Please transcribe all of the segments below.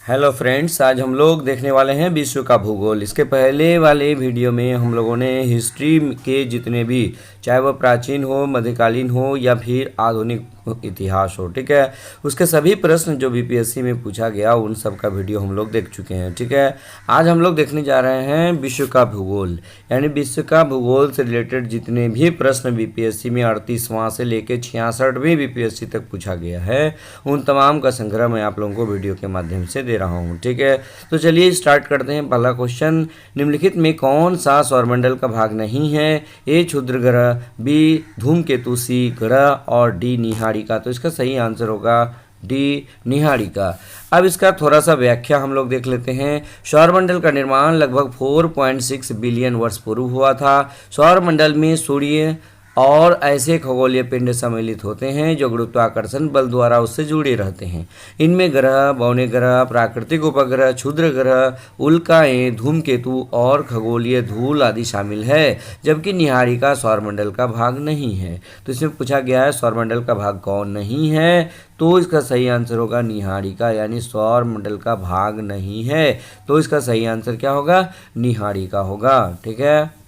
Hello friends, आज हम लोग देखने वाले हैं विश्व का भूगोल। इसके पहले वाले वीडियो में हम लोगों ने हिस्ट्री के जितने भी, चाहे वह प्राचीन हो, मध्यकालीन हो या फिर आधुनिक इतिहास हो, ठीक है, उसके सभी प्रश्न जो बीपीएससी में पूछा गया उन सब का वीडियो हम लोग देख चुके हैं। ठीक है, आज हम लोग देखने जा रहे हैं विश्व का भूगोल, यानी विश्व का भूगोल से रिलेटेड जितने भी प्रश्न बीपीएससी में 38वां से लेकर 66वीं बीपीएससी तक पूछा गया है उन तमाम का संग्रह मैं आप लोगों को वीडियो के माध्यम से दे रहा हूँ। ठीक है, तो चलिए स्टार्ट करते हैं। पहला क्वेश्चन, निम्नलिखित में कौन सा सौरमंडल का भाग नहीं है? ए क्षुद्र ग्रह, बी धूमकेतु, सी ग्रह और डी निहारिका। तो इसका सही आंसर होगा डी निहारिका। अब इसका थोड़ा सा व्याख्या हम लोग देख लेते हैं। सौरमंडल का निर्माण लगभग 4.6 बिलियन वर्ष पूर्व हुआ था। सौरमंडल में सूर्य और ऐसे खगोलीय पिंड सम्मिलित होते हैं जो गुरुत्वाकर्षण बल द्वारा उससे जुड़े रहते हैं। इनमें ग्रह, बौने ग्रह, प्राकृतिक उपग्रह, क्षुद्र ग्रह, उल्काएं, धूमकेतु और खगोलीय धूल आदि शामिल है, जबकि निहारिका सौरमंडल का भाग नहीं है। तो इसमें पूछा गया है सौरमंडल का भाग कौन नहीं है, तो इसका सही आंसर होगा निहारिका, यानी सौरमंडल का भाग नहीं है। तो इसका सही आंसर क्या होगा? निहारिका होगा। ठीक है,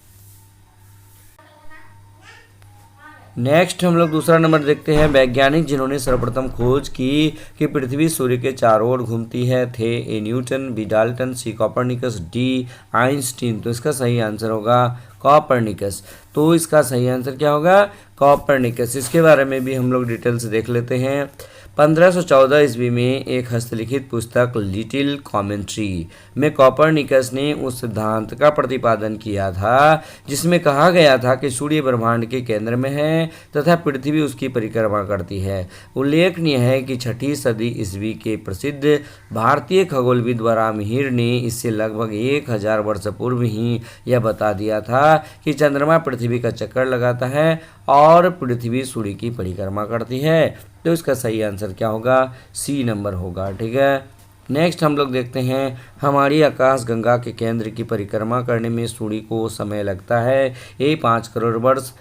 नेक्स्ट हम लोग दूसरा नंबर देखते हैं। वैज्ञानिक जिन्होंने सर्वप्रथम खोज की कि पृथ्वी सूर्य के चारों ओर घूमती है थे A Newton, B Dalton, C Copernicus, D Einstein. तो इसका सही आंसर होगा कॉपरनिकस। तो इसका सही आंसर क्या होगा? कॉपरनिकस। इसके बारे में भी हम लोग डिटेल से देख लेते हैं। 1514 ईस्वी में एक हस्तलिखित पुस्तक लिटिल कॉमेंट्री में कॉपरनिकस ने उस सिद्धांत का प्रतिपादन किया था जिसमें कहा गया था कि सूर्य ब्रह्मांड के केंद्र में है तथा पृथ्वी उसकी परिक्रमा करती है। उल्लेखनीय है कि 6ठी सदी ईस्वी के प्रसिद्ध भारतीय खगोलविद वराहमिहिर ने इससे लगभग 1000 वर्ष पूर्व ही यह बता दिया था कि चंद्रमा पृथ्वी का चक्कर लगाता है और पृथ्वी सूर्य की परिक्रमा करती है। तो इसका सही आंसर क्या होगा? सी नंबर होगा। ठीक है, नेक्स्ट हम लोग देखते हैं। हमारी आकाश गंगा के केंद्र की परिक्रमा करने में सूर्य को समय लगता है। ए 5 करोड़ वर्ष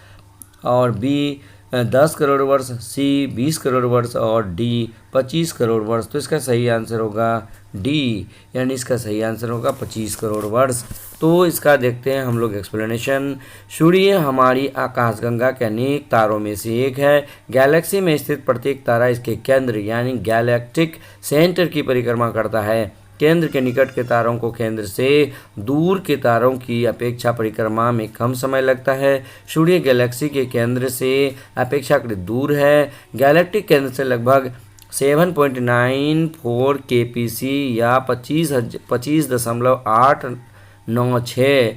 और बी 10 करोड़ वर्ष, सी 20 करोड़ वर्ष और डी 25 करोड़ वर्ष। तो इसका सही आंसर होगा डी, यानी इसका सही आंसर होगा 25 करोड़ वर्ष। तो इसका देखते हैं हम लोग एक्सप्लेनेशन। सूर्य हमारी आकाशगंगा के अनेक तारों में से एक है। गैलेक्सी में स्थित प्रत्येक तारा इसके केंद्र यानी गैलेक्टिक सेंटर की परिक्रमा करता है। केंद्र के निकट के तारों को केंद्र से दूर के तारों की अपेक्षा परिक्रमा में कम समय लगता है। सूर्य गैलेक्सी के केंद्र से अपेक्षाकृत दूर है। गैलेक्टिक केंद्र से लगभग 7.94 kpc या 25.896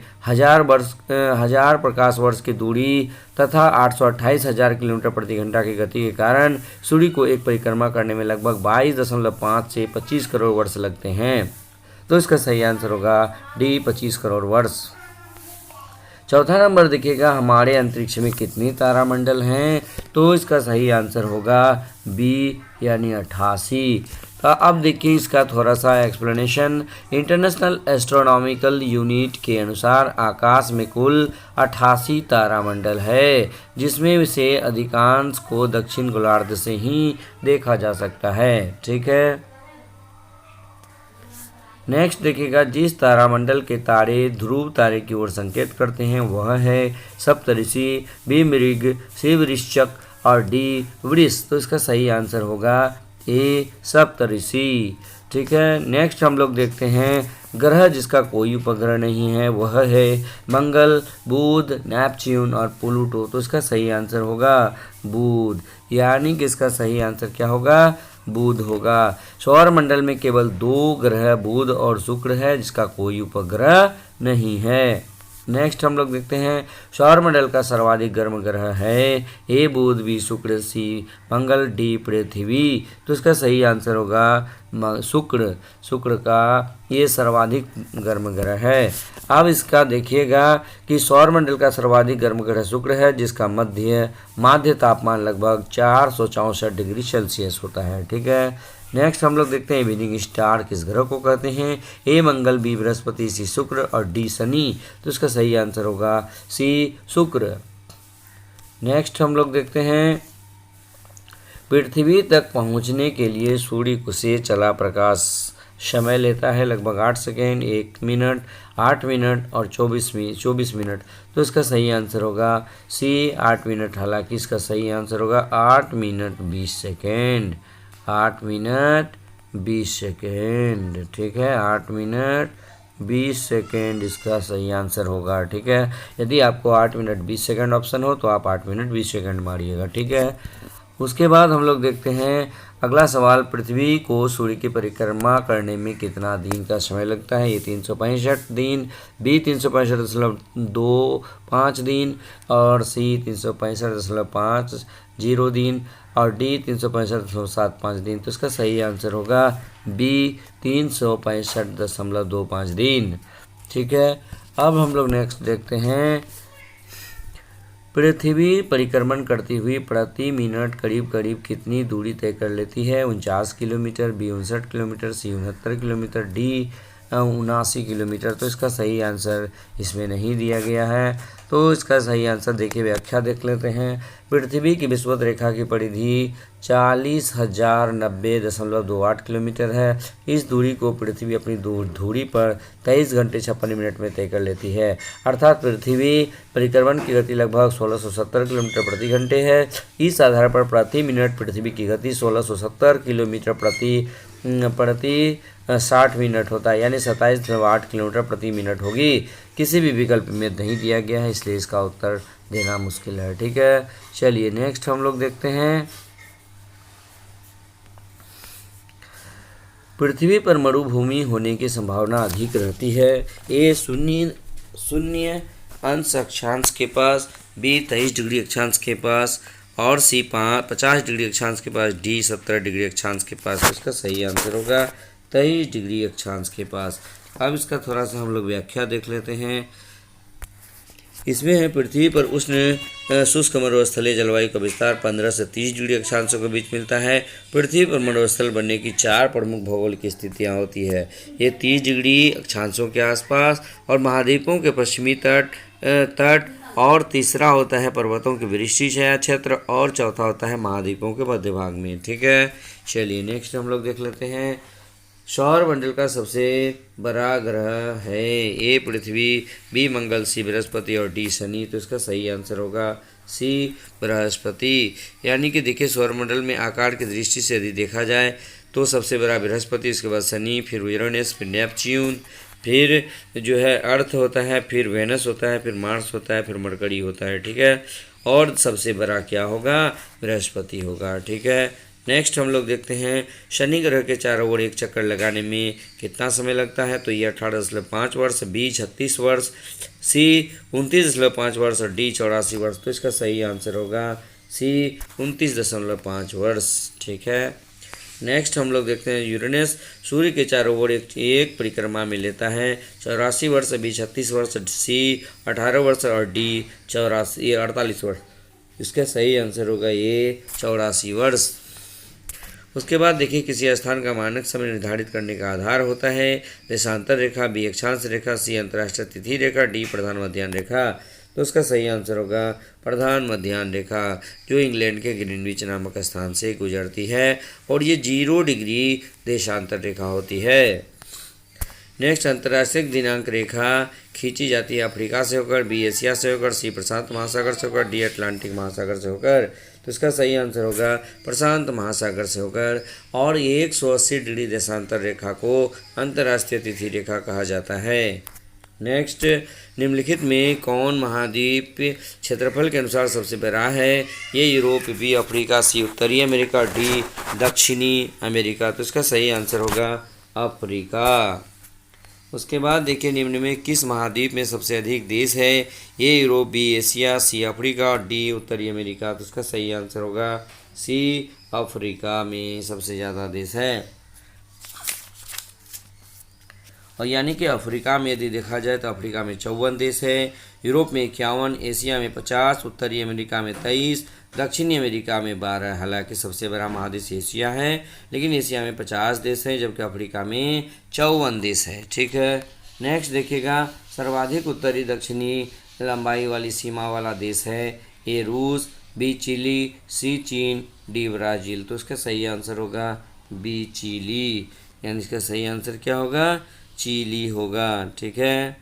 हजार प्रकाश वर्ष की दूरी तथा 828,000 किलोमीटर प्रति घंटा की गति के कारण सूर्य को एक परिक्रमा करने में लगभग 22.5 से 25 करोड़ वर्ष लगते हैं। तो इसका सही आंसर होगा डी 25 करोड़ वर्ष। चौथा नंबर देखिएगा, हमारे अंतरिक्ष में कितनी तारामंडल हैं? तो इसका सही आंसर होगा बी, यानी 88। तो अब देखिए इसका थोड़ा सा एक्सप्लेनेशन। इंटरनेशनल एस्ट्रोनॉमिकल यूनिट के अनुसार आकाश में कुल 88 तारामंडल है, जिसमें से अधिकांश को दक्षिण गोलार्ध से ही देखा जा सकता है। ठीक है, नेक्स्ट देखिएगा, जिस तारामंडल के तारे ध्रुव तारे की ओर संकेत करते हैं वह है सप्तऋषि, बी मृग, सी वृश्चिक और डी वृष। तो इसका सही आंसर होगा ए सप्तऋषि। ठीक है, नेक्स्ट हम लोग देखते हैं ग्रह जिसका कोई उपग्रह नहीं है वह है मंगल, बुध, नेपच्यून और प्लूटो। तो इसका सही आंसर होगा बुध, यानी कि इसका सही आंसर क्या होगा? बुध होगा। सौरमंडल में केवल 2 ग्रह बुध और शुक्र है जिसका कोई उपग्रह नहीं है। नेक्स्ट हम लोग देखते हैं सौरमंडल का सर्वाधिक गर्म ग्रह है ए बुध, बी शुक्र, सी मंगल, डी पृथ्वी। तो इसका सही आंसर होगा शुक्र। शुक्र का ये सर्वाधिक गर्म ग्रह है। अब इसका देखिएगा कि सौरमंडल का सर्वाधिक गर्म ग्रह शुक्र है जिसका माध्य तापमान लगभग 464 डिग्री सेल्सियस होता है। ठीक है, नेक्स्ट हम लोग देखते हैं इवनिंग स्टार किस ग्रह को कहते हैं? ए मंगल, बी बृहस्पति, सी शुक्र और डी शनि। तो इसका सही आंसर होगा सी शुक्र। नेक्स्ट हम लोग देखते हैं पृथ्वी तक पहुंचने के लिए सूर्य से चला प्रकाश समय लेता है लगभग 8 सेकेंड, 1 मिनट, 8 मिनट और 24 मिनट। तो इसका सही आंसर होगा सी 8 मिनट। हालांकि इसका सही आंसर होगा 8 मिनट 20 सेकेंड। 8 मिनट 20 सेकेंड, ठीक है, 8 मिनट 20 सेकेंड इसका सही आंसर होगा। ठीक है, यदि आपको 8 मिनट 20 सेकेंड ऑप्शन हो तो आप 8 मिनट 20 सेकेंड मारिएगा। ठीक है, उसके बाद हम लोग देखते हैं अगला सवाल, पृथ्वी को सूर्य की परिक्रमा करने में कितना दिन का समय लगता है? ये 365 दिन, बी 365.25 दिन और सी 365.50 दिन और डी 365.75 दिन। तो इसका सही आंसर होगा बी 365.25 दिन। ठीक है, अब हम लोग नेक्स्ट देखते हैं, पृथ्वी परिक्रमण करती हुई प्रति मिनट करीब करीब कितनी दूरी तय कर लेती है? 49 किलोमीटर, बी 59 किलोमीटर, सी 69 किलोमीटर, डी 79 किलोमीटर। तो इसका सही आंसर इसमें नहीं दिया गया है। तो इसका सही आंसर देखिए, व्याख्या देख लेते हैं। पृथ्वी की विषुवत रेखा की परिधि 40,090.28 किलोमीटर है। इस दूरी को पृथ्वी अपनी धुरी पर 23 घंटे 56 मिनट में तय कर लेती है। अर्थात पृथ्वी परिक्रमण की गति लगभग 1670 किलोमीटर प्रति घंटे है। इस आधार पर प्रति मिनट पृथ्वी की गति 1670 किलोमीटर प्रति 60 मिनट होता है, यानी 27.8 किलोमीटर प्रति मिनट होगी। किसी भी विकल्प में नहीं दिया गया है, इसलिए इसका उत्तर देना मुश्किल है। ठीक है, चलिए नेक्स्ट हम लोग देखते हैं, पृथ्वी पर मरुभूमि होने की संभावना अधिक रहती है। ए 0 अंश अक्षांश के पास, बी 23 डिग्री अक्षांश के पास और सी 50 डिग्री अक्षांश के पास, डी 70 डिग्री अक्षांश के पास। तो इसका सही आंसर होगा 23 डिग्री अक्षांश के पास। अब इसका थोड़ा सा हम लोग व्याख्या देख लेते हैं। इसमें है, पृथ्वी पर उष्ण शुष्क मरुस्थलीय जलवायु का विस्तार 15 से 30 डिग्री अक्षांशों के बीच मिलता है। पृथ्वी पर मरुस्थल बनने की 4 प्रमुख भौगोलिक स्थितियाँ होती है। ये 30 डिग्री अक्षांशों के आसपास और महाद्वीपों के पश्चिमी तट और तीसरा होता है पर्वतों के वृष्टि छाया क्षेत्र और चौथा होता है महाद्वीपों के मध्य भाग में। ठीक है, चलिए नेक्स्ट हम लोग देख लेते हैं, सौर मंडल का सबसे बड़ा ग्रह है। ए पृथ्वी, बी मंगल, सी बृहस्पति और डी शनि। तो इसका सही आंसर होगा सी बृहस्पति। यानी कि देखिए, सौर मंडल में आकार की दृष्टि से यदि देखा जाए तो सबसे बड़ा बृहस्पति, इसके बाद शनि, फिर यूरेनस, फिर नेपच्यून, फिर जो है अर्थ होता है, फिर वेनस होता है, फिर मार्स होता है, फिर मरकरी होता है। ठीक है, और सबसे बड़ा क्या होगा? बृहस्पति होगा। ठीक है, नेक्स्ट हम लोग देखते हैं, शनि ग्रह के चारों ओर एक चक्कर लगाने में कितना समय लगता है? तो ये 18.5 वर्ष, बी 36 वर्ष, सी 29.5 वर्ष और डी 84 वर्ष। तो इसका सही आंसर होगा सी 29.5 वर्ष। ठीक है, नेक्स्ट हम लोग देखते हैं, यूरेनस सूर्य के चारों ओर एक परिक्रमा में लेता है 84 वर्ष, बी 36 वर्ष, सी 18 वर्ष और डी 48 वर्ष। इसका सही आंसर होगा ये 84 वर्ष। उसके बाद देखिए, किसी स्थान का मानक समय निर्धारित करने का आधार होता है देशांतर रेखा, बी अक्षांश रेखा, सी अंतर्राष्ट्रीय तिथि रेखा, डी प्रधान मध्याह्न रेखा। तो उसका सही आंसर होगा प्रधान मध्याह्न रेखा, जो इंग्लैंड के ग्रीनविच नामक स्थान से गुजरती है और ये 0 डिग्री देशांतर रेखा होती है। नेक्स्ट, अंतर्राष्ट्रीय दिनांक रेखा खींची जाती है अफ्रीका से होकर, बी एशिया से होकर, सी प्रशांत महासागर से होकर, डी अटलांटिक महासागर से होकर। तो इसका सही आंसर होगा प्रशांत महासागर से होकर। और 180 डिग्री देशांतर रेखा को अंतर्राष्ट्रीय तिथि रेखा कहा जाता है। नेक्स्ट, निम्नलिखित में कौन महाद्वीप क्षेत्रफल के अनुसार सबसे बड़ा है? ये यूरोप, बी अफ्रीका, सी उत्तरी अमेरिका, डी दक्षिणी अमेरिका। तो इसका सही आंसर होगा अफ्रीका। उसके बाद देखिए, निम्न में किस महाद्वीप में सबसे अधिक देश है? ये Europe, B Asia, C Africa और डी उत्तरी अमेरिका। तो इसका सही आंसर होगा सी अफ्रीका में सबसे ज़्यादा देश है। और यानी कि अफ्रीका में यदि देखा जाए तो अफ्रीका में 54 देश है, यूरोप में 51, एशिया में 50, उत्तरी अमेरिका में 23, दक्षिणी अमेरिका में 12। हालांकि सबसे बड़ा महादेश एशिया है, लेकिन एशिया में 50 देश हैं, जबकि अफ्रीका में 54 देश है। ठीक है, नेक्स्ट देखिएगा, सर्वाधिक उत्तरी दक्षिणी लंबाई वाली सीमा वाला देश है। ए रूस, बी चिली, सी चीन, डी ब्राज़ील। तो इसका सही आंसर होगा बी चिली। यानी इसका सही आंसर क्या होगा, चिली होगा। ठीक है,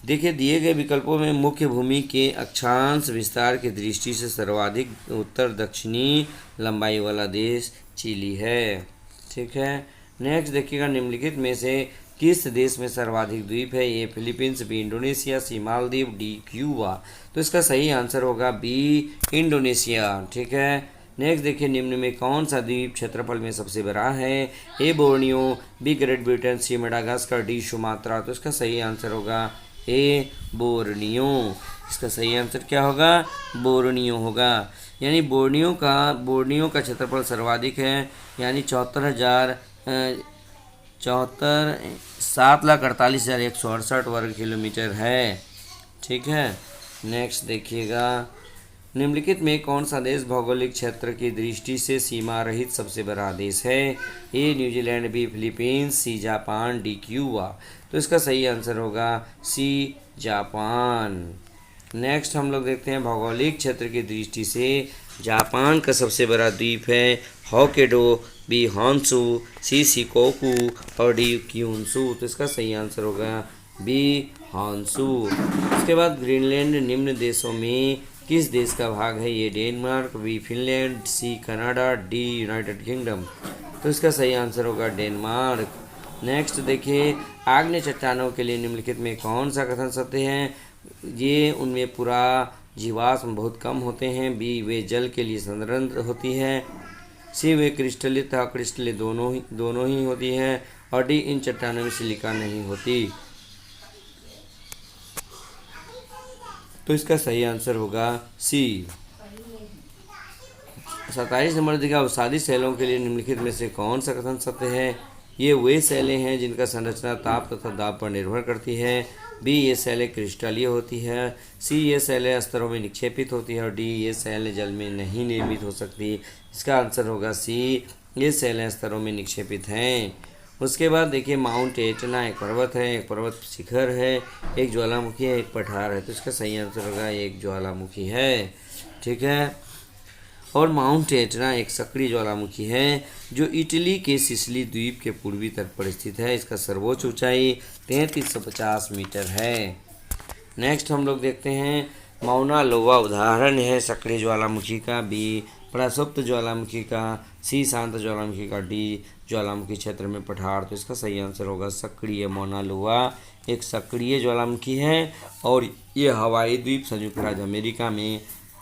देखिए दिए गए विकल्पों में मुख्य भूमि के अक्षांश विस्तार की दृष्टि से सर्वाधिक उत्तर दक्षिणी लंबाई वाला देश चिली है। ठीक है, नेक्स्ट देखिएगा, निम्नलिखित में से किस देश में सर्वाधिक द्वीप है? ए फिलीपींस, बी इंडोनेशिया, सी मालदीव, डी क्यूबा। तो इसका सही आंसर होगा बी इंडोनेशिया। ठीक है, नेक्स्ट देखिए, निम्न में कौन सा द्वीप क्षेत्रफल में सबसे बड़ा है? A Borneo, B Great Britain, C Madagascar, D Sumatra. तो इसका सही आंसर होगा ए बोर्नियो। इसका सही आंसर क्या होगा? बोर्नियो होगा। यानी बोर्नियो का क्षेत्रफल सर्वाधिक है, यानी 7,48,168 वर्ग किलोमीटर है। ठीक है, नेक्स्ट देखिएगा, निम्नलिखित में कौन सा देश भौगोलिक क्षेत्र की दृष्टि से सीमा रहित सबसे बड़ा देश है? A New Zealand, B Philippines, C Japan, D Cuba. तो इसका सही आंसर होगा सी जापान। नेक्स्ट हम लोग देखते हैं, भौगोलिक क्षेत्र की दृष्टि से जापान का सबसे बड़ा द्वीप है होक्काइडो, बी होन्शु, सी शिकोकू और डी क्यून्शु। तो इसका सही आंसर होगा बी होन्शु। इसके बाद ग्रीनलैंड निम्न देशों में किस देश का भाग है? ये Denmark, B Finland, C Canada, D United Kingdom. तो इसका सही आंसर होगा डेनमार्क। नेक्स्ट देखिए, आग्नेय चट्टानों के लिए निम्नलिखित में कौन सा कथन सत्य है? ये उनमें पूरा जीवाश्म बहुत कम होते हैं, बी वे जल के लिए संरक्षित होती है, सी वे क्रिस्टलीय तथा क्रिस्टलीय दोनों ही होती हैं, और डी इन चट्टानों में सिलिका नहीं होती। तो इसका सही आंसर होगा सी। 27 नंबर देखिए, अवसादी सेलों के लिए निम्नलिखित में से कौन सा कथन सत्य है? ये वे सेलें हैं जिनका संरचना ताप तथा दाब पर निर्भर करती है, बी ये सेलें क्रिस्टलीय होती है, सी ये सेलें स्तरों में निक्षेपित होती है, और डी ये सेलें जल में नहीं निर्मित हो सकती। इसका आंसर होगा सी, ये सेलें स्तरों में निक्षेपित हैं। उसके बाद देखिए, माउंट एटना एक पर्वत है, एक पर्वत शिखर है, एक ज्वालामुखी है, एक पठार है। तो इसका सही आंसर होगा एक ज्वालामुखी है। ठीक है, और माउंट एटना एक सक्रिय ज्वालामुखी है जो इटली के सिसिली द्वीप के पूर्वी तट पर स्थित है। इसका सर्वोच्च ऊंचाई 3350 मीटर है। नेक्स्ट हम लोग देखते हैं, माउना लोवा उदाहरण है सक्रिय ज्वालामुखी का, बी प्रसुप्त ज्वालामुखी का, सी शांत ज्वालामुखी का, डी ज्वालामुखी क्षेत्र में पठार। तो इसका सही आंसर होगा सक्रिय। माउना लोवा एक सक्रिय ज्वालामुखी है और ये हवाई द्वीप संयुक्त राज्य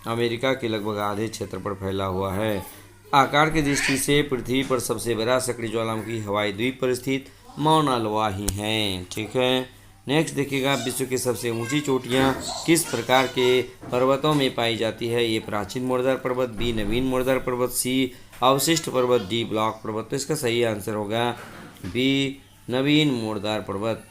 अमेरिका के लगभग आधे क्षेत्र पर फैला हुआ है। आकार की दृष्टि से पृथ्वी पर सबसे बड़ा सक्रिय ज्वालामुखी हवाई द्वीप पर स्थित माउना लोवा ही है। ठीक है, नेक्स्ट देखिएगा, विश्व की सबसे ऊंची चोटियां किस प्रकार के पर्वतों में पाई जाती है? ये प्राचीन मोड़दार पर्वत, बी नवीन मोड़दार पर्वत, सी अवशिष्ट पर्वत, डी ब्लॉक पर्वत। तो इसका सही आंसर होगा बी नवीन मोड़दार पर्वत।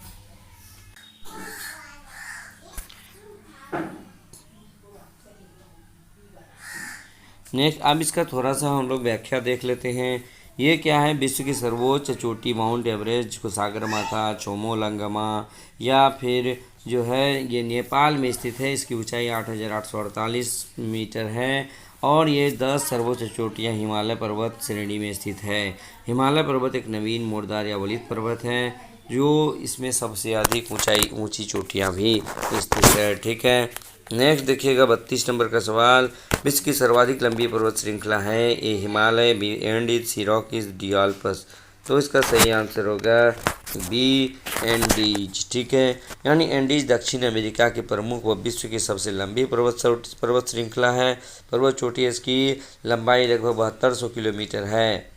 नेक्स्ट अब इसका थोड़ा सा हम लोग व्याख्या देख लेते हैं। ये क्या है? विश्व की सर्वोच्च चोटी माउंट एवरेस्ट को सागरमाथा, चोमोलंगमा या फिर जो है ये नेपाल में स्थित है। इसकी ऊंचाई 8,848 मीटर है और ये 10 सर्वोच्च चोटियाँ हिमालय पर्वत श्रेणी में स्थित है। हिमालय पर्वत एक नवीन मोड़दार या वलित पर्वत है जो इसमें सबसे अधिक ऊंची चोटियाँ भी स्थित है। ठीक है, नेक्स्ट देखिएगा 32 नंबर का सवाल, विश्व की सर्वाधिक लंबी पर्वत श्रृंखला है? ए हिमालय, बी एंडीज, सी रॉकीज, डी आल्प्स। तो इसका सही आंसर होगा बी एंडीज। ठीक है, यानी एंडीज दक्षिण अमेरिका के प्रमुख व विश्व की सबसे लंबी पर्वत श्रृंखला है। पर्वत चोटी इसकी लंबाई लगभग 7200 किलोमीटर है।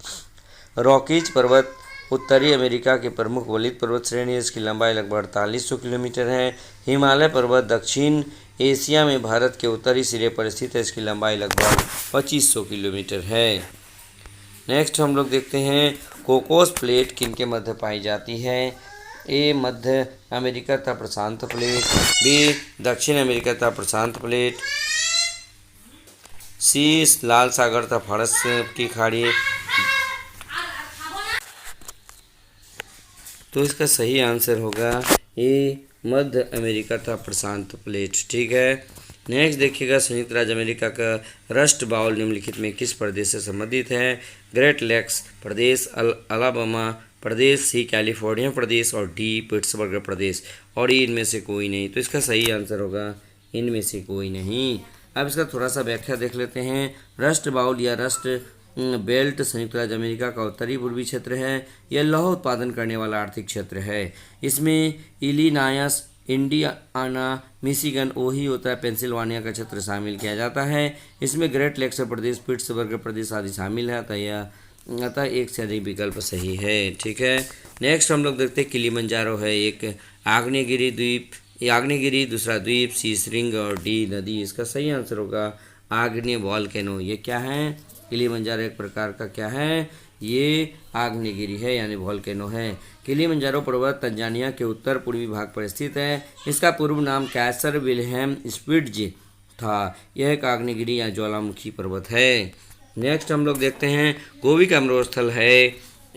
रॉकीज पर्वत उत्तरी अमेरिका के प्रमुख वलित पर्वत श्रेणी, इसकी लंबाई लगभग 4800 किलोमीटर है। हिमालय पर्वत दक्षिण एशिया में भारत के उत्तरी सिरे पर स्थित है। इसकी लंबाई लगभग 2500 किलोमीटर है। नेक्स्ट हम लोग देखते हैं, कोकोस प्लेट किनके मध्य पाई जाती है? ए मध्य अमेरिका तथा प्रशांत प्लेट, बी दक्षिण अमेरिका तथा प्रशांत प्लेट, सी लाल सागर तथा फारस की खाड़ी। तो इसका सही आंसर होगा ए मध्य अमेरिका तथा प्रशांत प्लेट। ठीक है, नेक्स्ट देखिएगा संयुक्त राज्य अमेरिका का रस्ट बाउल निम्नलिखित में किस प्रदेश से संबंधित है? ग्रेट लेक्स प्रदेश, अलाबामा प्रदेश, सी कैलिफोर्निया प्रदेश और डी पिट्सबर्ग प्रदेश। और ये इनमें से कोई नहीं, तो इसका सही आंसर होगा इनमें से कोई नहीं। अब इसका थोड़ा सा व्याख्या देख लेते हैं। रस्ट बाउल या रस्ट बेल्ट संयुक्त राज्य अमेरिका का उत्तरी पूर्वी क्षेत्र है। यह लौह उत्पादन करने वाला आर्थिक क्षेत्र है। इसमें इलिनायस, इंडियाना, मिशिगन, ओहियो, पेंसिल्वानिया का क्षेत्र शामिल किया जाता है। इसमें ग्रेट लेक्स प्रदेश, पिट्सबर्ग प्रदेश आदि शामिल है। अतः एक से अधिक विकल्प सही है। ठीक है, नेक्स्ट हम लोग देखते हैं किलिमंजारो है एक आग्नेयगिरी द्वीप, आग्नेयगिरी, दूसरा द्वीप, सी श्रृंग और डी नदी। इसका सही आंसर होगा आग्नेय वॉल्केनो। ये क्या है? किलिमंजारो एक प्रकार का क्या है? ये आग्नेयगिरी है यानी वॉल्केनो है। किलिमंजारो पर्वत तंजानिया के उत्तर पूर्वी भाग पर स्थित है। इसका पूर्व नाम कैसर विल्हेम स्पिट्ज था। यह एक आग्नेयगिरी या ज्वालामुखी पर्वत है। नेक्स्ट हम लोग देखते हैं गोबी का अमृत स्थल है।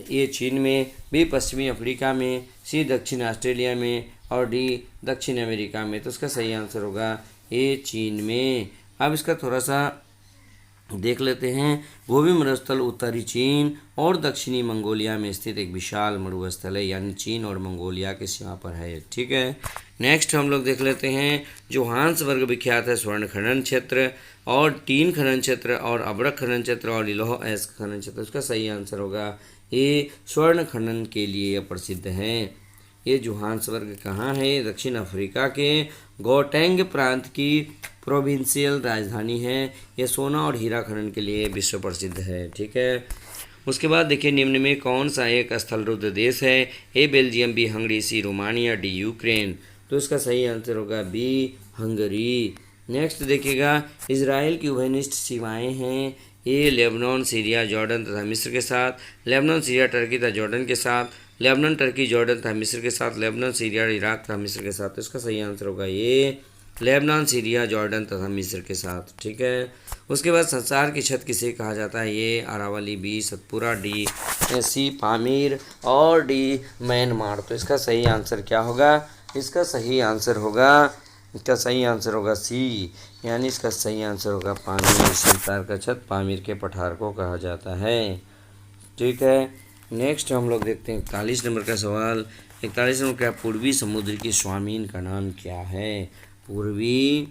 ये चीन में, बी पश्चिमी अफ्रीका में, सी दक्षिण ऑस्ट्रेलिया में और डी दक्षिण अमेरिका में। तो इसका सही आंसर होगा ए चीन में। अब इसका थोड़ा सा देख लेते हैं। गोबी मरुस्थल उत्तरी चीन और दक्षिणी मंगोलिया में स्थित एक विशाल मरुस्थल है, यानी चीन और मंगोलिया की सीमा पर है। ठीक है, नेक्स्ट हम लोग देख लेते हैं जोहान्सबर्ग विख्यात है स्वर्ण खनन क्षेत्र और टीन खनन क्षेत्र और अब्रक खनन क्षेत्र और लौह अयस्क खनन क्षेत्र। उसका सही आंसर होगा ये स्वर्ण खनन के लिए प्रसिद्ध है। ये जोहान्सबर्ग कहाँ है? दक्षिण अफ्रीका के गौटेंग प्रांत की प्रोविंशियल राजधानी है। यह सोना और हीरा खनन के लिए विश्व प्रसिद्ध है। ठीक है, उसके बाद देखिए निम्न में कौन सा एक स्थलरुद्ध देश है? ए बेल्जियम, बी हंगरी, सी रोमानिया, डी यूक्रेन। तो इसका सही आंसर होगा बी हंगरी। नेक्स्ट देखिएगा इजराइल की उभयनिष्ठ सीमाएं हैं। ए लेबनान, सीरिया, जॉर्डन तथा मिस्र के साथ, लेबनान, सीरिया, टर्की तथा जॉर्डन के साथ, लेबनान, टर्की, जॉर्डन तथा मिस्र के साथ, लेबनान, सीरिया, इराक तथा मिस्र के साथ। तो इसका सही आंसर होगा ये लेबनान, सीरिया, जॉर्डन तथा मिस्र के साथ। ठीक है, उसके बाद संसार की छत किसे कहा जाता है? ये Aravalli, B Satpura, D C Pamir और डी म्यांमार। तो इसका सही आंसर क्या होगा? इसका सही आंसर होगा सी, यानी इसका सही आंसर होगा पामीर। संसार का छत पामीर के पठार को कहा जाता है। ठीक है, नेक्स्ट हम लोग देखते हैं 41 नंबर का सवाल। 41 नंबर का पूर्वी समुद्र की स्वामीन का नाम क्या है? पूर्वी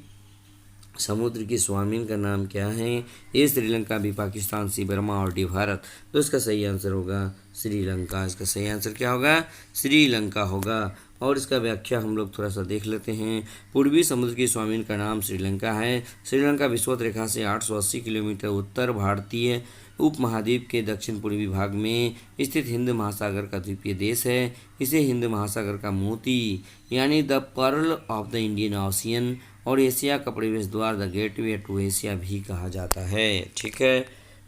समुद्र की स्वामीन का नाम क्या है? ए श्रीलंका, बी पाकिस्तान, सी बर्मा और डी भारत। तो इसका सही आंसर होगा श्रीलंका। इसका सही आंसर क्या होगा? श्रीलंका होगा। और इसका व्याख्या हम लोग थोड़ा सा देख लेते हैं। पूर्वी समुद्र की स्वामीन का नाम श्रीलंका है। श्रीलंका विषुवत रेखा से 880 किलोमीटर उत्तर भारतीय उपमहाद्वीप के दक्षिण पूर्वी भाग में स्थित हिंद महासागर का द्वीपीय देश है। इसे हिंद महासागर का मोती यानी the pearl of the Indian ocean और एशिया का प्रवेश द्वार द गेटवे टू एशिया भी कहा जाता है। ठीक है,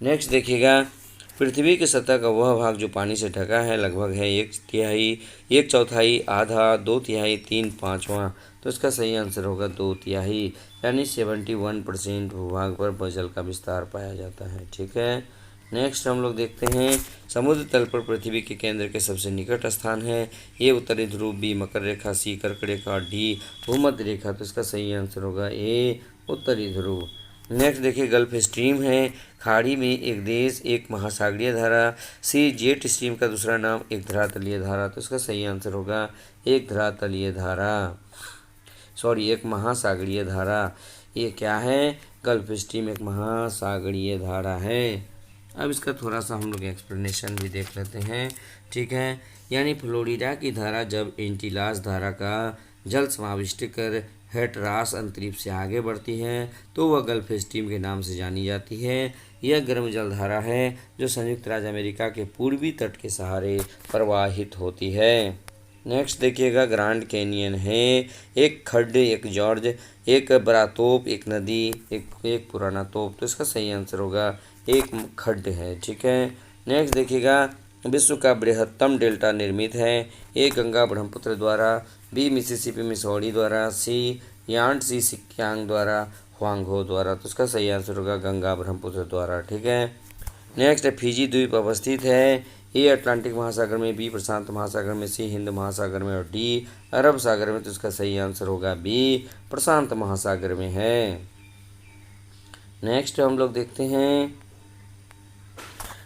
नेक्स्ट देखिएगा पृथ्वी की सतह का वह भाग जो पानी से ढका है लगभग है 1/3, 1/4, आधा, 2/3, 3/5। तो इसका सही आंसर होगा 2/3, यानी 71% भूभाग पर जल का विस्तार पाया जाता है। ठीक है, नेक्स्ट हम लोग देखते हैं समुद्र तल पर पृथ्वी के केंद्र के सबसे निकट स्थान है। ए उत्तरी ध्रुव, बी मकर रेखा, सी कर्क रेखा, डी भूमध्य रेखा। तो इसका सही आंसर होगा ए उत्तरी ध्रुव। नेक्स्ट देखिए गल्फ स्ट्रीम है, खाड़ी में एक देश, एक महासागरीय धारा, सी जेट स्ट्रीम का दूसरा नाम, एक धरातलीय धारा। तो इसका सही आंसर होगा एक धरातलीय धारा, एक महासागरीय धारा। ये क्या है? गल्फ स्ट्रीम एक महासागरीय धारा है। अब इसका थोड़ा सा हम लोग एक्सप्लेनेशन भी देख लेते हैं। ठीक है, यानी फ्लोरिडा की धारा जब एंटिलास धारा का जल समाविष्ट कर हेटरास अंतरीप से आगे बढ़ती है तो वह गल्फ स्ट्रीम के नाम से जानी जाती है। यह गर्म जल धारा है जो संयुक्त राज्य अमेरिका के पूर्वी तट के सहारे प्रवाहित होती है। नेक्स्ट देखिएगा ग्रैंड कैनियन है, एक खड्ड, एक जॉर्ज, एक बड़ा तोप, एक नदी, एक पुराना तोप। तो इसका सही आंसर होगा एक खड्ड है। ठीक है, नेक्स्ट देखिएगा विश्व का बृहत्तम डेल्टा निर्मित है। ए गंगा ब्रह्मपुत्र द्वारा, बी मिसिसिपी मिसौरी द्वारा, सी यांट्सी सिक्यांग द्वारा, हुआंगहो द्वारा। तो इसका सही आंसर होगा गंगा ब्रह्मपुत्र द्वारा। ठीक है, नेक्स्ट फिजी द्वीप अवस्थित है। ए अटलांटिक महासागर में, बी प्रशांत महासागर में, सी हिंद महासागर में और डी अरब सागर में। तो इसका सही आंसर होगा बी प्रशांत महासागर में है। नेक्स्ट हम लोग देखते हैं,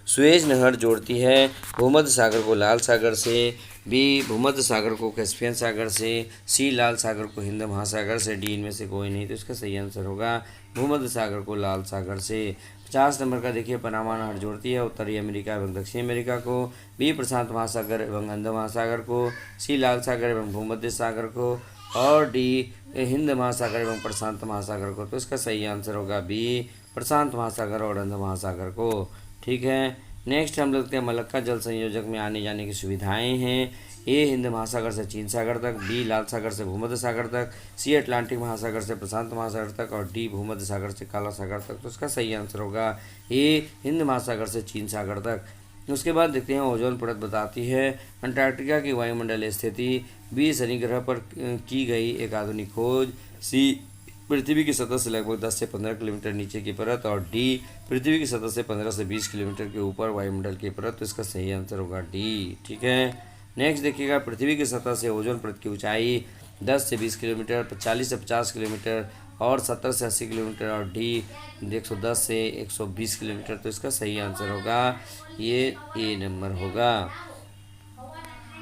सुएज नहर जोड़ती है भूमध्य सागर को लाल सागर से, बी भूमध्य सागर को कैस्पियन सागर से, सी लाल सागर को हिंद महासागर से, डी इनमें से कोई नहीं। तो इसका सही आंसर होगा भूमध्य सागर को लाल सागर से। 50 नंबर का देखिए, पनामा नहर जोड़ती है उत्तरी अमेरिका एवं दक्षिण अमेरिका को, बी प्रशांत महासागर एवं हिंद महासागर को, सी लाल सागर एवं भूमध्य सागर को और डी हिंद महासागर एवं प्रशांत महासागर को। तो इसका सही आंसर होगा बी प्रशांत महासागर और हिंद महासागर को। ठीक है, नेक्स्ट हम लोग देखते हैं, मलक्का जल संयोजक में आने जाने की सुविधाएं हैं। ए हिंद महासागर से चीन सागर तक, बी लाल सागर से भूमध्य सागर तक, सी अटलांटिक महासागर से प्रशांत महासागर तक और डी भूमध्य सागर से काला सागर तक। तो इसका सही आंसर होगा ए हिंद महासागर से चीन सागर तक। उसके बाद देखते हैं, ओजोन परत बताती है अंटार्कटिका की वायुमंडलीय स्थिति, बी शनि ग्रह पर की गई एक आधुनिक खोज, सी पृथ्वी की सतह से लगभग 10 से 15 किलोमीटर नीचे की परत और डी पृथ्वी की सतह से 15 से 20 किलोमीटर के ऊपर वायुमंडल की परत। तो इसका सही आंसर होगा डी। ठीक है, नेक्स्ट देखिएगा, पृथ्वी की सतह से ओजोन परत की ऊंचाई 10 से 20 किलोमीटर, 40 से 50 किलोमीटर और 70 से 80 किलोमीटर और डी 110 से 120 किलोमीटर। तो इसका सही आंसर होगा ये ए नंबर होगा।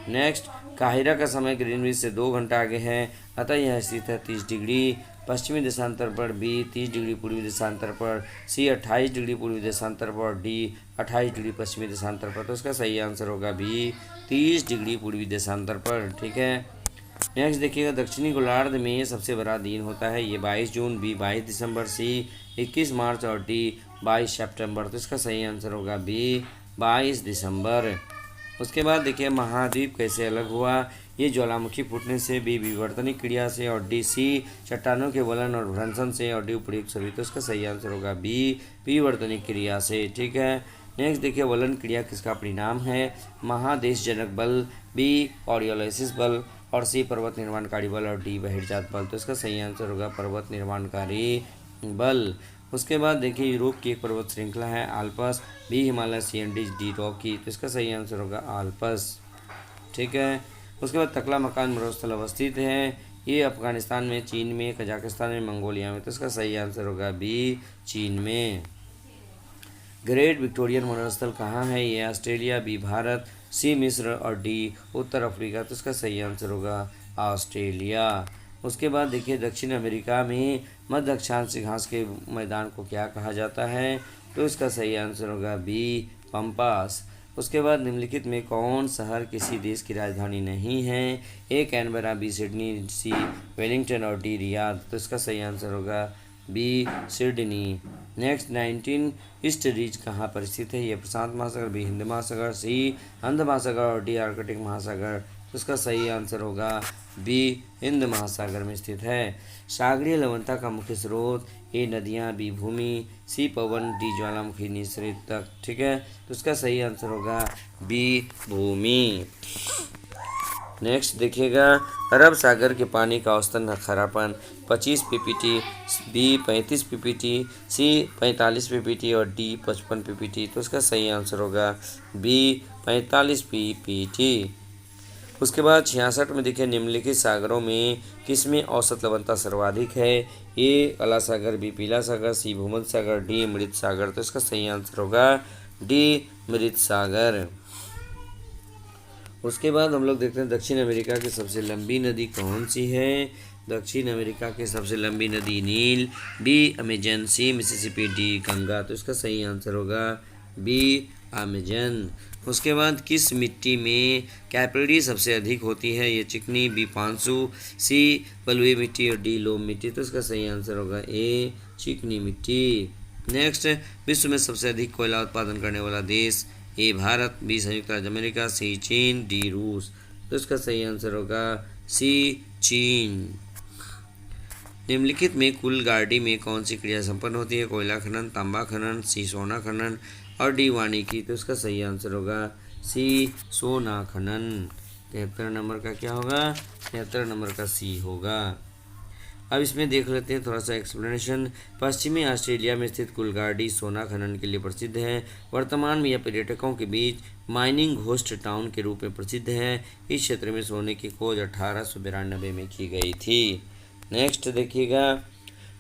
नेक्स्ट, काहिरा का समय ग्रीनविच से 2 घंटा आगे है, अतः यह स्थित है 30 डिग्री पश्चिमी देशांतर पर, बी 30 डिग्री पूर्वी देशांतर पर, सी 28 डिग्री पूर्वी देशांतर पर और डी 28 डिग्री पश्चिमी देशांतर पर। तो इसका सही आंसर होगा बी 30 डिग्री पूर्वी देशांतर पर। ठीक है, नेक्स्ट देखिएगा, दक्षिणी गोलार्ध में सबसे बड़ा दिन होता है, ये 22 जून, बी 22 दिसंबर, सी 21 मार्च और डी 22 सितंबर। तो इसका सही आंसर होगा बी 22 दिसंबर। उसके बाद देखिए, महाद्वीप कैसे अलग हुआ, ये ज्वालामुखी फूटने से, बी विवर्तनिक क्रिया से और डी सी चट्टानों के वलन और भ्रंशन से और डी उपयुक्त सभी। तो इसका सही आंसर होगा बी विवर्तनिक क्रिया से। ठीक है, नेक्स्ट देखिए, वलन क्रिया किसका परिणाम है, महादेशजनक बल, बी ऑरियोलिसिस बल और सी पर्वत निर्माणकारी बल और डी बहिर्जात बल। तो इसका सही आंसर होगा पर्वत निर्माणकारी बल। उसके बाद देखिए, यूरोप की एक पर्वत श्रृंखला है आल्पस, बी हिमालय, सी एंडीज, डी रॉकी। तो इसका सही आंसर होगा आल्पस। ठीक है, उसके बाद तकला मकान मरुस्थल अवस्थित है, ये अफगानिस्तान में, चीन में, कजाकिस्तान में, मंगोलिया में। तो इसका सही आंसर होगा बी चीन में। ग्रेट विक्टोरियन मरुस्थल कहाँ है, ये ऑस्ट्रेलिया, बी भारत, सी मिस्र और डी उत्तर अफ्रीका। तो इसका सही आंसर होगा ऑस्ट्रेलिया। उसके बाद देखिए, दक्षिण अमेरिका में मध्य अक्षांश घास के मैदान को क्या कहा जाता है, तो इसका सही आंसर होगा बी पंपास। उसके बाद निम्नलिखित में कौन शहर किसी देश की राजधानी नहीं है, ए कैनबरा, बी सिडनी, सी वेलिंगटन और डी रियाद। तो इसका सही आंसर होगा बी सिडनी। नेक्स्ट, 19 ईस्ट रीज कहाँ पर स्थित है, ये प्रशांत महासागर, बी हिंद महासागर, सी हिंद महासागर और डी आर्कटिक महासागर। तो इसका सही आंसर होगा बी हिंद महासागर में स्थित है। सागरीय लवणता का मुख्य स्रोत, ए नदियाँ, बी भूमि, सी पवन, डी ज्वालामुखी निःसरित तक। ठीक है, तो इसका सही आंसर होगा बी भूमि। नेक्स्ट देखिएगा, अरब सागर के पानी का औसतन खारापन 25 पीपीटी, बी 35 पीपीटी, सी 45 पीपीटी और डी 55 पीपीटी। तो इसका सही आंसर होगा बी 45 पीपीटी। उसके बाद 66 में देखिए, निम्नलिखित सागरों में किसमें औसत लवणता सर्वाधिक है, ए काला सागर, बी पीला सागर, सी भूमध्य सागर, डी मृत सागर। तो इसका सही आंसर होगा डी मृत सागर। उसके बाद हम लोग देखते हैं, दक्षिण अमेरिका की सबसे लंबी नदी कौन सी है, दक्षिण अमेरिका की सबसे लंबी नदी नील, बी अमेजन, सी मिसिसिपी, डी गंगा। तो इसका सही आंसर होगा बी अमेजन। उसके बाद किस मिट्टी में कैपिलरी सबसे अधिक होती है, ये चिकनी, बी पांसू, सी बलुई मिट्टी और डी लोम मिट्टी। तो इसका सही आंसर होगा ए चिकनी मिट्टी। नेक्स्ट, विश्व में सबसे अधिक कोयला उत्पादन करने वाला देश, ए भारत, बी संयुक्त राज्य अमेरिका, सी चीन, डी रूस। तो इसका सही आंसर होगा सी चीन। निम्नलिखित में कुल गाड़ी में कौन सी क्रिया संपन्न होती है, कोयला खनन, तांबा खनन, सी सोना खनन और डी वानिकी। तो इसका सही आंसर होगा सी सोना खनन। 73 नंबर का क्या होगा, 73 नंबर का सी होगा। अब इसमें देख लेते हैं थोड़ा सा एक्सप्लेनेशन। पश्चिमी ऑस्ट्रेलिया में स्थित कुलगार्डी सोना खनन के लिए प्रसिद्ध है। वर्तमान में यह पर्यटकों के बीच माइनिंग घोस्ट टाउन के रूप में प्रसिद्ध है। इस क्षेत्र में सोने की खोज 1892 में की गई थी। नेक्स्ट देखिएगा,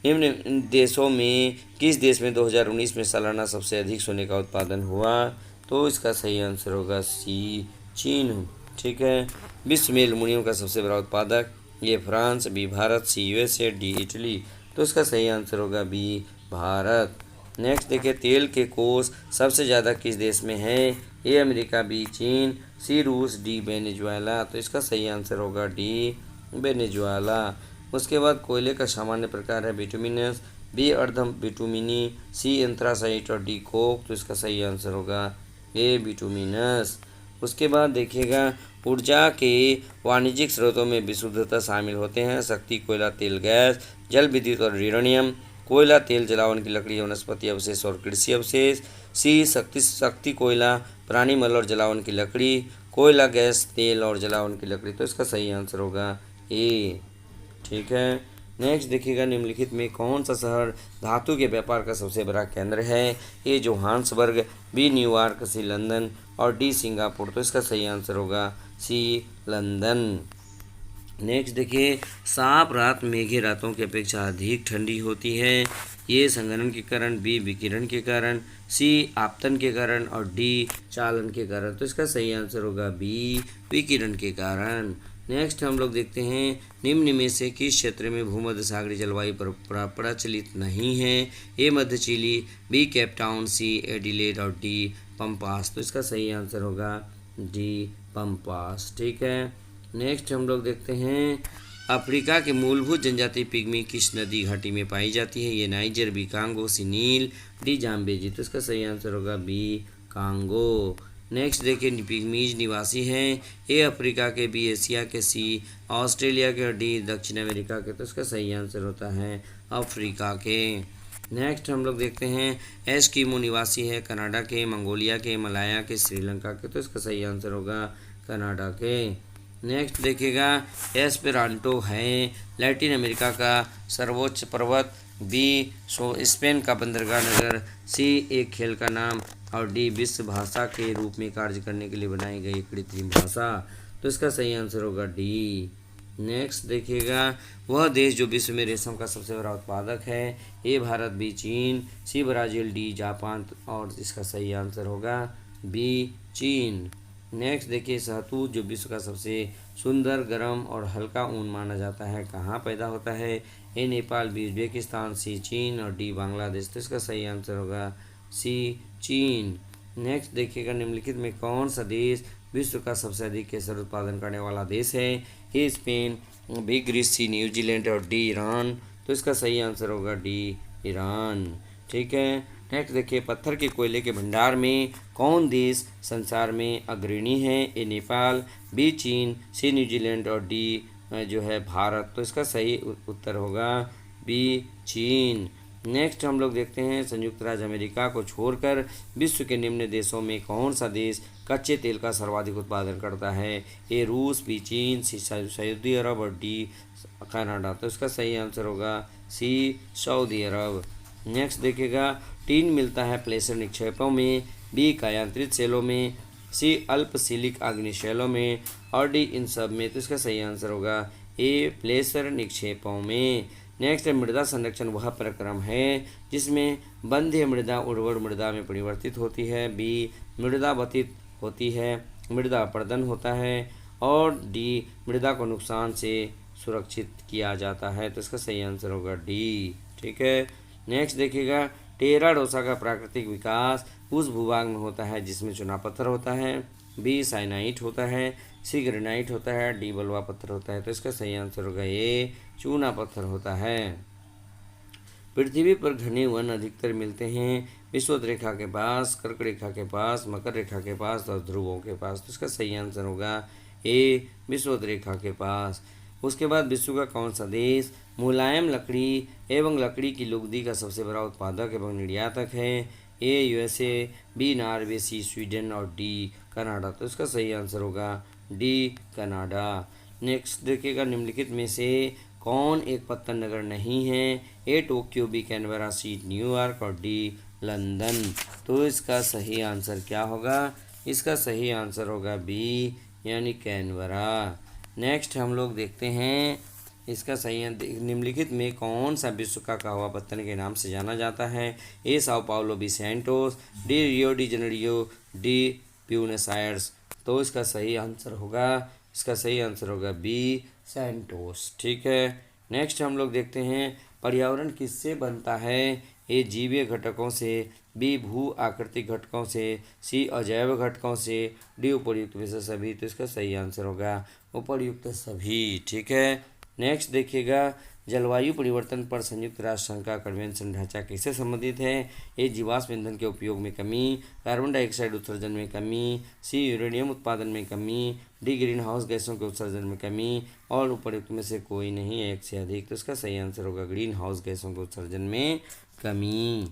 निम्न देशों में किस देश में 2019 में सालाना सबसे अधिक सोने का उत्पादन हुआ? तो इसका सही आंसर होगा सी, चीन। ठीक है। विश्व में एल्युमिनियम का सबसे बड़ा उत्पादक? ये France, B Bharat, C USA, D Italy. तो इसका सही आंसर होगा बी, भारत। नेक्स्ट देखिए, तेल के कोष सबसे ज़्यादा किस देश में है? ए अमेरिका, बी चीन, सी रूस, डी वेनेजुएला। तो इसका सही आंसर होगा डी, वेनेजुएला। उसके बाद कोयले का सामान्य प्रकार है बिटुमिनस, बी अर्धम बिटुमिनी, सी एंथ्रासाइट और डी कोक। तो इसका सही आंसर होगा ए, बिटुमिनस। उसके बाद देखिएगा, ऊर्जा के वाणिज्यिक स्रोतों में विशुद्धता शामिल होते हैं। शक्ति, कोयला, तेल, गैस, जल विद्युत और यूरेनियम। कोयला, तेल, जलावन की लकड़ी, वनस्पति अवशेष और कृषि अवशेष। सी शक्ति कोयला, प्राणी मल और जलावन की लकड़ी। कोयला, गैस, तेल और जलावन की लकड़ी। तो इसका सही आंसर होगा ए। ठीक है। नेक्स्ट देखिएगा, निम्नलिखित में कौन सा शहर धातु के व्यापार का सबसे बड़ा केंद्र है? ए जोहान्सबर्ग, बी न्यूयॉर्क, सी लंदन और डी सिंगापुर। तो इसका सही आंसर होगा सी, लंदन। नेक्स्ट देखिए, साफ रात मेघे रातों की अपेक्षा अधिक ठंडी होती है। ये संघनन के कारण, बी विकिरण के कारण, सी आपतन के कारण और डी चालन के कारण। तो इसका सही आंसर होगा बी, विकिरण के कारण। नेक्स्ट हम लोग देखते हैं, निम्न में से किस क्षेत्र में भूमध्य सागरीय जलवायु प्रचलित नहीं है? ए मध्य चिली, बी केप टाउन, सी एडिलेड और डी पम्पास। तो इसका सही आंसर होगा डी, पम्पास। ठीक है। नेक्स्ट हम लोग देखते हैं, अफ्रीका के मूलभूत जनजाति पिग्मी किस नदी घाटी में पाई जाती है? ये नाइजर, बी कांगो, सी नील, डी जाम्बेजी। तो इसका सही आंसर होगा बी, कांगो। नेक्स्ट देखिए, पिग्मीज निवासी हैं। ए अफ्रीका के, बी एशिया के, सी ऑस्ट्रेलिया के और डी दक्षिण अमेरिका के। तो इसका सही आंसर होता है अफ्रीका के। नेक्स्ट हम लोग देखते हैं, एस्किमो निवासी है कनाडा के, मंगोलिया के, मलाया के, श्रीलंका के। तो इसका सही आंसर होगा कनाडा के। नेक्स्ट देखिएगा, एस्पेरांटो है लैटिन अमेरिका का सर्वोच्च पर्वत, बी स्पेन का बंदरगाह नगर, सी एक खेल का नाम और डी विश्व भाषा के रूप में कार्य करने के लिए बनाई गई कृत्रिम भाषा। तो इसका सही आंसर होगा डी। नेक्स्ट देखिएगा, वह देश जो विश्व में रेशम का सबसे बड़ा उत्पादक है? ए भारत, बी चीन, सी ब्राज़ील, डी जापान और इसका सही आंसर होगा बी, चीन। नेक्स्ट देखिए, शहतूत जो विश्व का सबसे सुंदर, गर्म और हल्का ऊन माना जाता है, कहाँ पैदा होता है? ए नेपाल, बी उज्बेकिस्तान, सी चीन और डी बांग्लादेश। तो इसका सही आंसर होगा सी, चीन। नेक्स्ट देखिएगा, निम्नलिखित में कौन सा देश विश्व का सबसे अधिक केसर उत्पादन करने वाला देश है? A Spain, B Greece, C New Zealand और डी ईरान। तो इसका सही आंसर होगा डी, ईरान। ठीक है। नेक्स्ट देखिए, पत्थर के कोयले के भंडार में कौन देश संसार में अग्रणी है? ए नेपाल, बी चीन, सी न्यूजीलैंड और डी जो है भारत। तो इसका सही उत्तर होगा बी, चीन। नेक्स्ट हम लोग देखते हैं, संयुक्त राज्य अमेरिका को छोड़कर विश्व के निम्न देशों में कौन सा देश कच्चे तेल का सर्वाधिक उत्पादन करता है? ए रूस, बी चीन, सी सऊदी अरब और डी कनाडा। तो इसका सही आंसर होगा सी, सऊदी अरब। नेक्स्ट देखिएगा, टीन मिलता है प्लेसर निक्षेपों में, बी कायांतरित सेलों में, सी अल्पशिलिक अग्निशैलों में और डी इन सब में। तो इसका सही आंसर होगा ए, प्लेसर निक्षेपों में। नेक्स्ट, मृदा संरक्षण वह प्रक्रम है जिसमें बंध्य मृदा उर्वर मृदा में परिवर्तित होती है, बी मृदा वतित होती है, मृदा अपर्दन होता है और डी मृदा को नुकसान से सुरक्षित किया जाता है। तो इसका सही आंसर होगा डी। ठीक है। नेक्स्ट देखिएगा, टेरा डोसा का प्राकृतिक विकास उस भूभाग में होता है जिसमें चूना पत्थर होता है, बी साइनाइट होता है, सी ग्रेनाइट होता है, डी बलुआ पत्थर होता है। तो इसका सही आंसर होगा ए, चूना पत्थर होता है। पृथ्वी पर घने वन अधिकतर मिलते हैं विषुवत रेखा के पास, कर्क रेखा के पास, मकर रेखा के पास और ध्रुवों के पास। तो इसका सही आंसर होगा ए, विषुवत रेखा के पास। उसके बाद विश्व का कौन सा देश मुलायम लकड़ी एवं लकड़ी की लुगदी का सबसे बड़ा उत्पादक एवं निर्यातक है? A USA, B Norway, C Sweden और डी कनाडा। तो इसका सही आंसर होगा डी, कनाडा। नेक्स्ट देखिएगा, निम्नलिखित में से कौन एक पत्तन नगर नहीं है? A Tokyo, B Canberra, C New York और डी लंदन। तो इसका सही आंसर क्या होगा? इसका सही आंसर होगा बी यानी कैनबरा। नेक्स्ट हम लोग देखते हैं इसका सही निम्नलिखित में कौन सा विश्व का कहवा पत्तन के नाम से जाना जाता है? A Sao Paulo, B Santos, D Rio de Janeiro, D Buenos Aires. तो इसका सही आंसर होगा बी सैंटोस। ठीक है। नेक्स्ट हम लोग देखते हैं पर्यावरण किससे बनता है? ए जीवीय घटकों से, बी भू आकृतिक घटकों से, सी अजैव घटकों से, डी उपर्युक्त में से सभी। तो इसका सही आंसर होगा उपर्युक्त सभी। ठीक है। नेक्स्ट देखिएगा जलवायु परिवर्तन पर संयुक्त राष्ट्र संघ का कन्वेंशन ढांचा किससे संबंधित है? ए जीवाश्म ईंधन के उपयोग में कमी, कार्बन डाइऑक्साइड उत्सर्जन में कमी, सी यूरेनियम उत्पादन में कमी, डी ग्रीन हाउस गैसों के उत्सर्जन में कमी और उपर्युक्त में से कोई नहीं, एक से अधिक। तो इसका सही आंसर होगा ग्रीन हाउस गैसों के उत्सर्जन में कमी।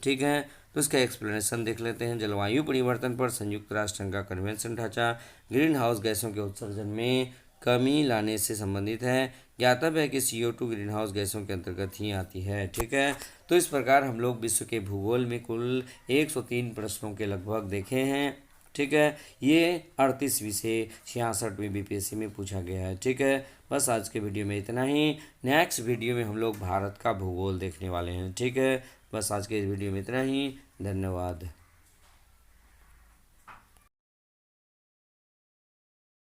ठीक है। तो इसका एक्सप्लेनेशन देख लेते हैं। जलवायु परिवर्तन पर संयुक्त राष्ट्र संघ का कन्वेंशन ढांचा ग्रीन हाउस गैसों के उत्सर्जन में कमी लाने से संबंधित है। ज्ञातव्य है कि CO2 ग्रीन हाउस गैसों के अंतर्गत ही आती है। ठीक है। तो इस प्रकार हम लोग विश्व के भूगोल में कुल 103 प्रश्नों के लगभग देखे हैं। ठीक है। ये 38 विषय 66वीं BPSC में पूछा गया है। ठीक है। बस आज के वीडियो में इतना ही। नेक्स्ट वीडियो में हम लोग भारत का भूगोल देखने वाले हैं। ठीक है। बस आज के इस वीडियो में इतना ही। धन्यवाद।